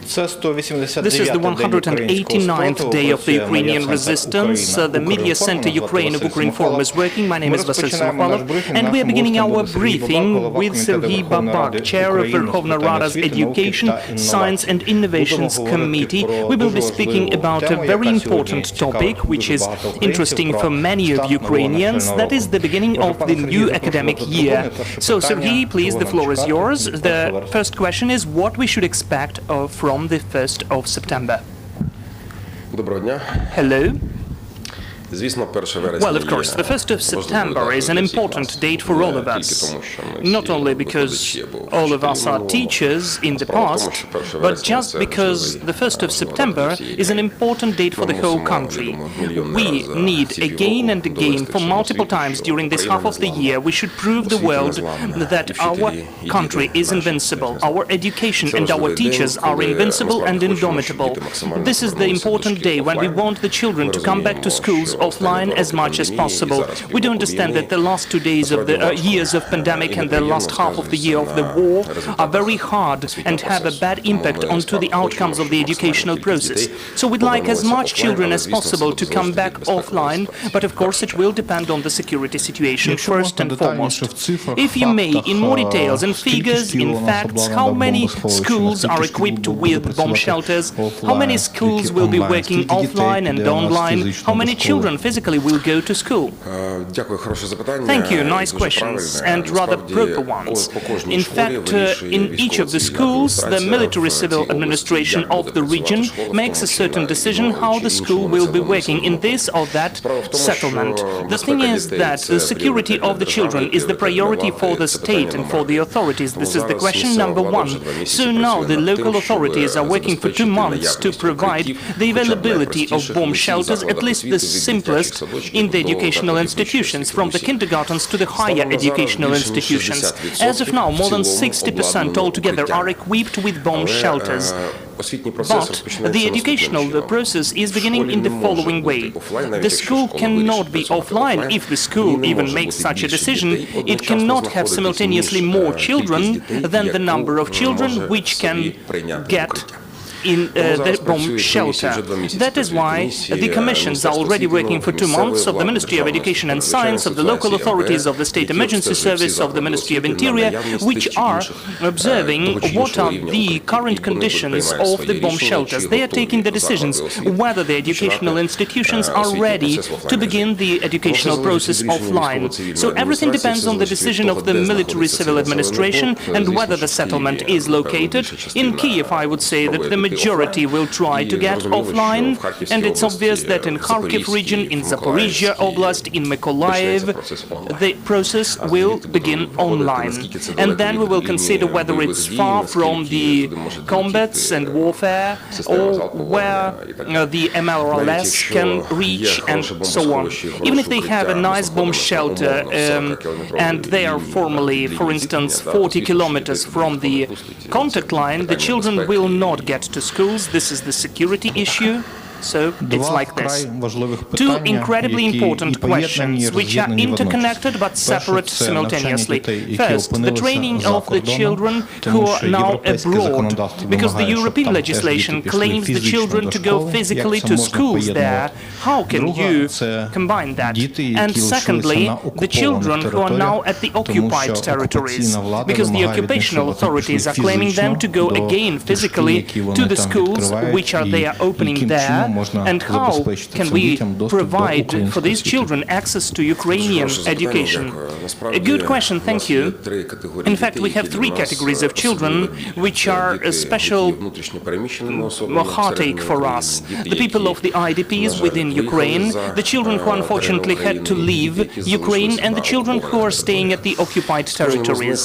This is the 189th day of the Ukrainian resistance. The media center Ukraine of Ukrinform is working. My name is Serhii, and we are beginning our briefing with Serhii Babak, Chair of Verkhovna Rada's Education, Science and Innovations Committee. We will be speaking about a very important topic, which is interesting for many of Ukrainians. That is the beginning of the new academic year. So, Serhii, please, the floor is yours. The first question is what we should expect from the 1st of September. Hello. Well, of course, the 1st of September is an important date for all of us, not only because all of us are teachers in the past, but just because the 1st of September is an important date for the whole country. We need again and again, for multiple times during this half of the year, we should prove the world that our country is invincible, our education and our teachers are invincible and indomitable. This is the important day when we want the children to come back to schools offline as much as possible. We do understand that the last 2 days of the years of pandemic and the last half of the year of the war are very hard and have a bad impact onto the outcomes of the educational process. So we'd like as much children as possible to come back offline, but of course it will depend on the security situation first and foremost. If you may, in more details, in figures, in facts, how many schools are equipped with bomb shelters, how many schools will be working offline and online, how many children physically will go to school? Thank you, nice questions, and rather proper ones. In fact, in each of the schools, the military-civil administration of the region makes a certain decision how the school will be working in this or that settlement. The thing is that the security of the children is the priority for the state and for the authorities. This is the question number one. So now the local authorities are working for 2 months to provide the availability of bomb shelters, at least the simplest, in the educational institutions, from the kindergartens to the higher educational institutions. As of now, more than 60% altogether are equipped with bomb shelters. But the educational process is beginning in the following way. The school cannot be offline. If the school even makes such a decision, it cannot have simultaneously more children than the number of children which can get in the bomb shelter. That is why the commissions are already working for 2 months of the Ministry of Education and Science, of the local authorities, of the State Emergency Service, of the Ministry of Interior, which are observing what are the current conditions of the bomb shelters. They are taking the decisions whether the educational institutions are ready to begin the educational process offline. So everything depends on the decision of the military-civil administration and whether the settlement is located. In Kiev, I would say that the majority will try to get offline, and it's obvious that in Kharkiv region, in Zaporizhia Oblast, in Mykolaiv, the process will begin online. And then we will consider whether it's far from the combats and warfare, or where the MLRS can reach, and so on. Even if they have a nice bomb shelter, and they are formally, for instance, 40 kilometers from the contact line, the children will not get to schools. This is the security issue. So it's like this. 2 incredibly important questions, which are interconnected but separate simultaneously. First, the training of the children who are now abroad, because the European legislation claims the children to go physically to schools there. How can you combine that? And secondly, the children who are now at the occupied territories, because the occupational authorities are claiming them to go again physically to the schools which are they are opening there. And how can we provide for these children access to Ukrainian education? A good question, thank you. In fact, we have 3 categories of children which are a special heartache for us. The people of the IDPs within Ukraine, the children who unfortunately had to leave Ukraine, and the children who are staying at the occupied territories.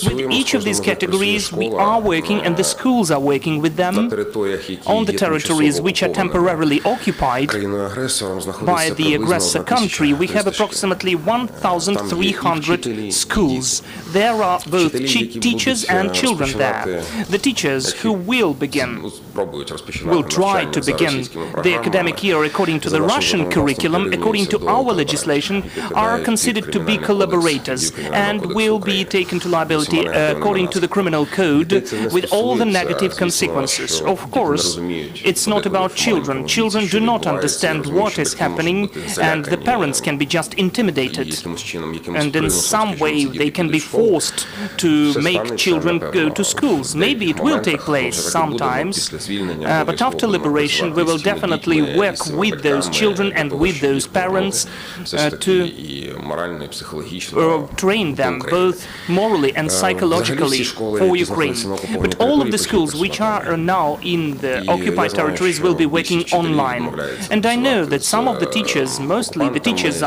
With each of these categories, we are working, and the schools are working with them on the territories which are temporarily temporarily occupied by the aggressor country, we have approximately 1,300 schools. There are both teachers and children there. The teachers who will try to begin the academic year according to the Russian curriculum, according to our legislation, are considered to be collaborators and will be taken to liability according to the criminal code with all the negative consequences. Of course, it's not about children. Children do not understand what is happening, and the parents can be just intimidated. And in some way, they can be forced to make children go to schools. Maybe it will take place sometimes, but after liberation, we will definitely work with those children and with those parents to train them both morally and psychologically for Ukraine. But all of the schools which are now in the occupied territories will be working online. And I know that some of the teachers, mostly the teachers,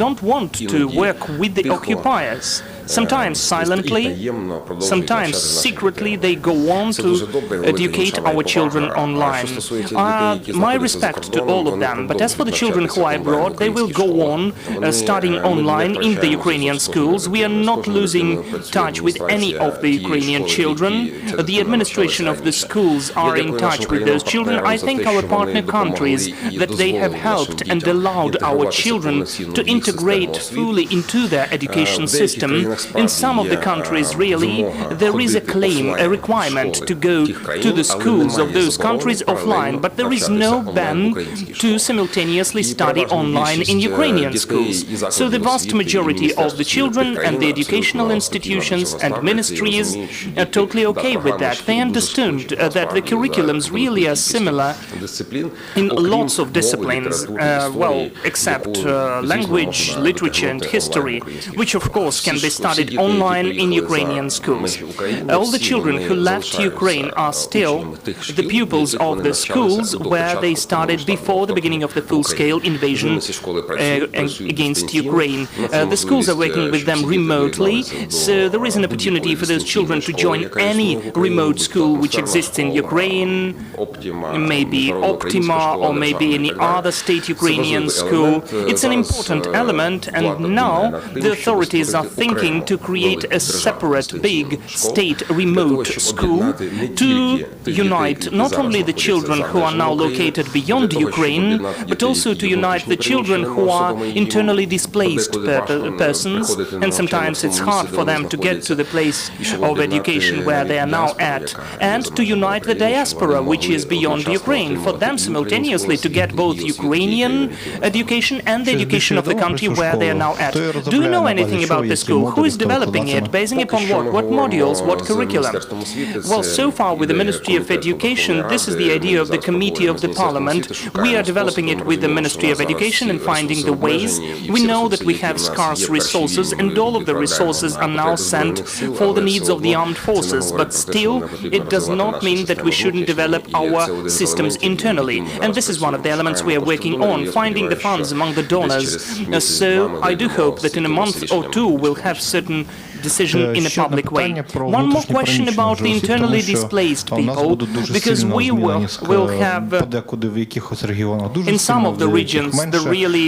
don't want to work with the occupiers. Sometimes silently, sometimes secretly, they go on to educate our children online. My respect to all of them, but as for the children who are abroad, they will go on studying online in the Ukrainian schools. We are not losing touch with any of the Ukrainian children. The administration of the schools are in touch with those children. I thank our partner countries that they have helped and allowed our children to integrate fully into their education system. In some of the countries, really, there is a claim, a requirement to go to the schools of those countries offline, but there is no ban to simultaneously study online in Ukrainian schools. So the vast majority of the children and the educational institutions and ministries are totally okay with that. They understood that the curriculums really are similar in lots of disciplines, well, except language, literature and history, which of course can be studied online in Ukrainian schools. All the children who left Ukraine are still the pupils of the schools where they started before the beginning of the full-scale invasion against Ukraine. The schools are working with them remotely, so there is an opportunity for those children to join any remote school which exists in Ukraine, maybe Optima or maybe any other state Ukrainian school. It's an important element, and now the authorities are thinking to create a separate big state remote school to unite not only the children who are now located beyond Ukraine, but also to unite the children who are internally displaced persons, and sometimes it's hard for them to get to the place of education where they are now at, and to unite the diaspora which is beyond Ukraine, for them simultaneously to get both Ukrainian education and the education of the country where they are now at. Do you know anything about the school? Who is developing it? Basing upon what? What modules? What curriculum? Well, so far with the Ministry of Education, this is the idea of the Committee of the Parliament. We are developing it with the Ministry of Education and finding the ways. We know that we have scarce resources, and all of the resources are now sent for the needs of the armed forces. But still, it does not mean that we shouldn't develop our systems internally. And this is one of the elements we are working on, finding the funds among the donors. So I do hope that in a month or two we'll have certain decision in a public way. One more question about the internally displaced people, because we will have in some of the regions the really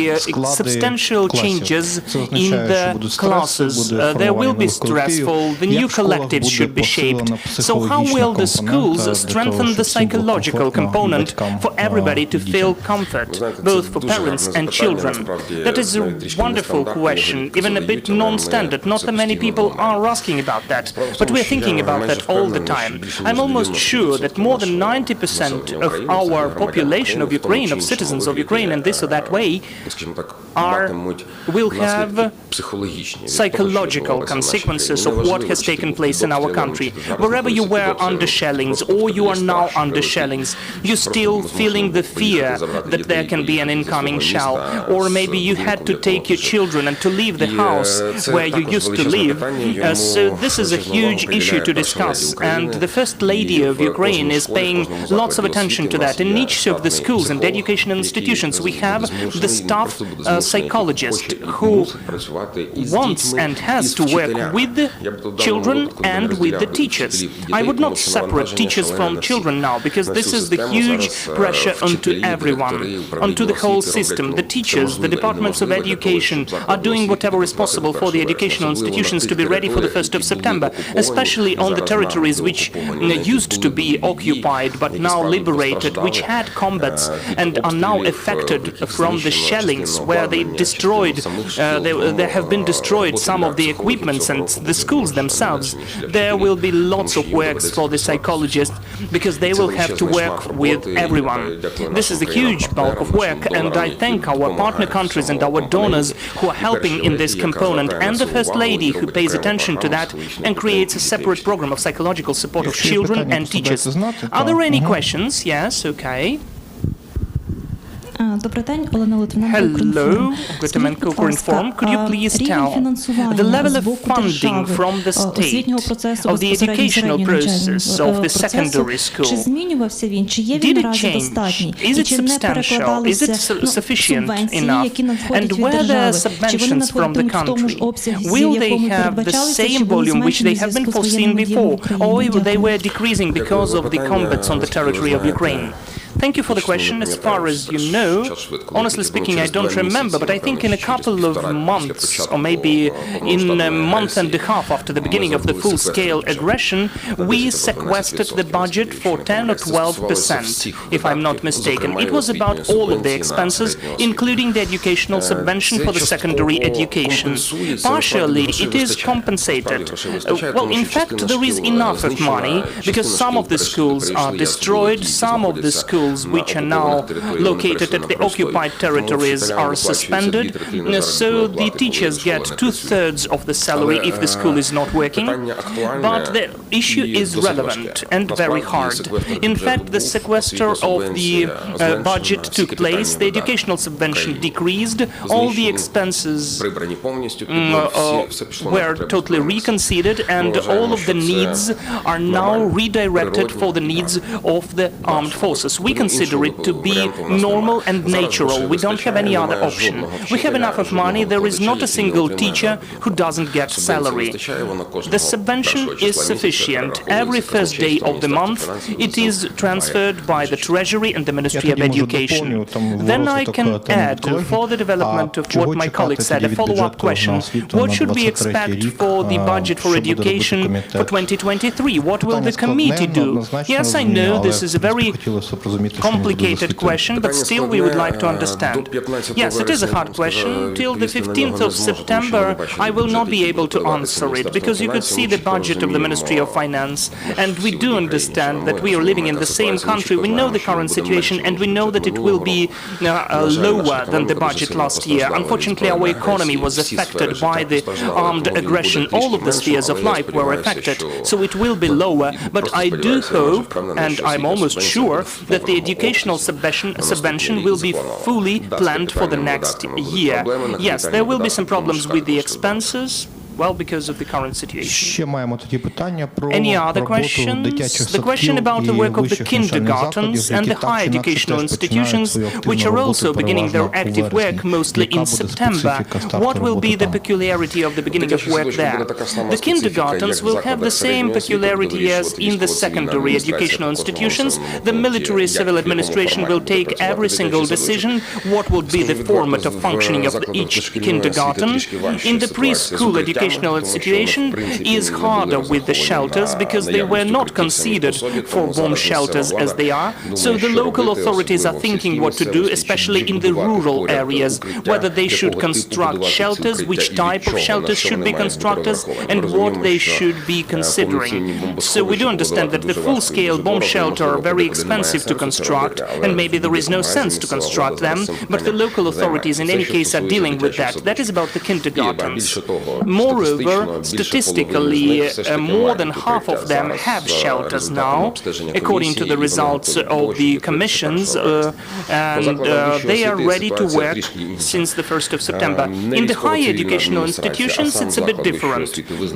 substantial changes in the classes. There will be stressful, the new collectives should be shaped. So how will the schools strengthen the psychological component for everybody to feel comfort, both for parents and children? That is a wonderful question, even a bit non-standard. Not that many people are asking about that, but we're thinking about that all the time. I'm almost sure that more than 90% of our population of Ukraine, of citizens of Ukraine, in this or that way, will have psychological consequences of what has taken place in our country. Wherever you were under shellings, or you are now under shellings, you're still feeling the fear that there can be an incoming shell, or maybe you had to take your children and to leave the house where you used to live, So this is a huge issue to discuss, and the First Lady of Ukraine is paying lots of attention to that. In each of the schools and educational institutions, we have the staff psychologist who wants and has to work with the children and with the teachers. I would not separate teachers from children now, because this is the huge pressure onto everyone, onto the whole system. The teachers, the departments of education are doing whatever is possible for the educational institutions to be ready for the 1st of September, especially on the territories which used to be occupied but now liberated, which had combats and are now affected from the shellings, where they destroyed, there have been destroyed some of the equipments and the schools themselves. There will be lots of works for the psychologists, because they will have to work with everyone. This is a huge bulk of work, and I thank our partner countries and our donors who are helping in this component, and the First Lady who pays attention to that and creates a separate program of psychological support of children and teachers. Are there any questions? Yes, okay. Hello, Gutemenko, Ukrinform. Could you please tell the level of funding from the state of the educational process of the secondary school? Did it change? Is it substantial? Is it sufficient enough? And were there subventions from the country? Will they have the same volume which they have been foreseen before, or they were decreasing because of the combats on the territory of Ukraine? Thank you for the question. As far as you know, honestly speaking, I don't remember, but I think in a couple of months, or maybe in a month and a half after the beginning of the full-scale aggression, we sequestered the budget for 10 or 12%, if I'm not mistaken. It was about all of the expenses, including the educational subvention for the secondary education. Partially, it is compensated. Well, in fact, there is enough of money, because some of the schools are destroyed, some of the schools which are now located at the occupied territories are suspended, so the teachers get 2/3 of the salary if the school is not working. But the issue is relevant and very hard. In fact, the sequester of the budget took place, the educational subvention decreased, all the expenses were totally reconsidered, and all of the needs are now redirected for the needs of the armed forces. We consider it to be normal and natural. We don't have any other option. We have enough of money. There is not a single teacher who doesn't get salary. The subvention is sufficient. Every first day of the month, it is transferred by the Treasury and the Ministry of Education. Then I can add, for the development of what my colleague said, a follow-up question. What should we expect for the budget for education for 2023? What will the committee do? Yes, I know this is a very complicated question, but still we would like to understand. Yes, it is a hard question. Till the 15th of September, I will not be able to answer it, because you could see the budget of the Ministry of Finance, and we do understand that we are living in the same country. We know the current situation, and we know that it will be lower than the budget last year. Unfortunately, our economy was affected by the armed aggression. All of the spheres of life were affected, so it will be lower. But I do hope, and I'm almost sure, that the educational subvention will be fully planned for the next year. Yes, there will be some problems with the expenses, well, because of the current situation. Any other questions? The question about the work of the kindergartens and the higher educational institutions, which are also beginning their active work mostly in September. What will be the peculiarity of the beginning of work there? The kindergartens will have the same peculiarity as in the secondary educational institutions. The military civil administration will take every single decision what would be the format of functioning of each kindergarten. In the preschool educational situation is harder with the shelters because they were not considered for bomb shelters as they are. So the local authorities are thinking what to do, especially in the rural areas, whether they should construct shelters, which type of shelters should be constructed, and what they should be considering. So we do understand that the full-scale bomb shelter are very expensive to construct, and maybe there is no sense to construct them, but the local authorities in any case are dealing with that. That is about the kindergartens. More Moreover, statistically, more than half of them have shelters now, according to the results of the commissions, and they are ready to work since the 1st of September. In the higher educational institutions, it's a bit different.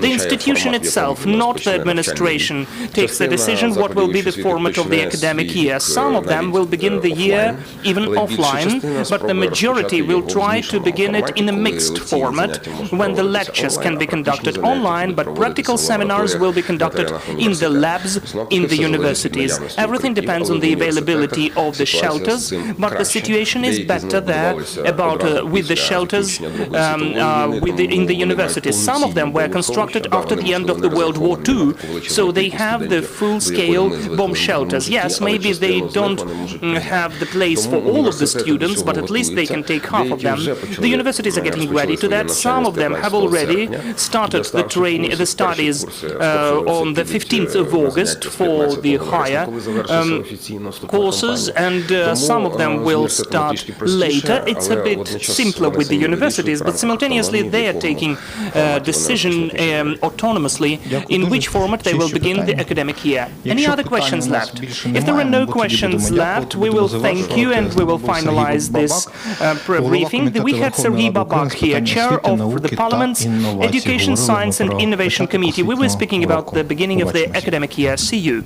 The institution itself, not the administration, takes the decision what will be the format of the academic year. Some of them will begin the year even offline, but the majority will try to begin it in a mixed format, when the lectures can be conducted online, but practical seminars will be conducted in the labs in the universities. Everything depends on the availability of the shelters, but the situation is better there with the shelters in the universities. Some of them were constructed after the end of the World War II, so they have the full-scale bomb shelters. Yes, maybe they don't have the place for all of the students, but at least they can take half of them. The universities are getting ready to that. Some of them have already started the studies on the 15th of August for the higher courses, and some of them will start later. It's a bit simpler with the universities, but simultaneously they are taking a decision autonomously in which format they will begin the academic year. Any other questions left? If there are no questions left, we will thank you and we will finalize this briefing. We had Serhii Babak here, chair of the Parliament's Education, Science and Innovation Committee. We were speaking about the beginning of the academic year. See you.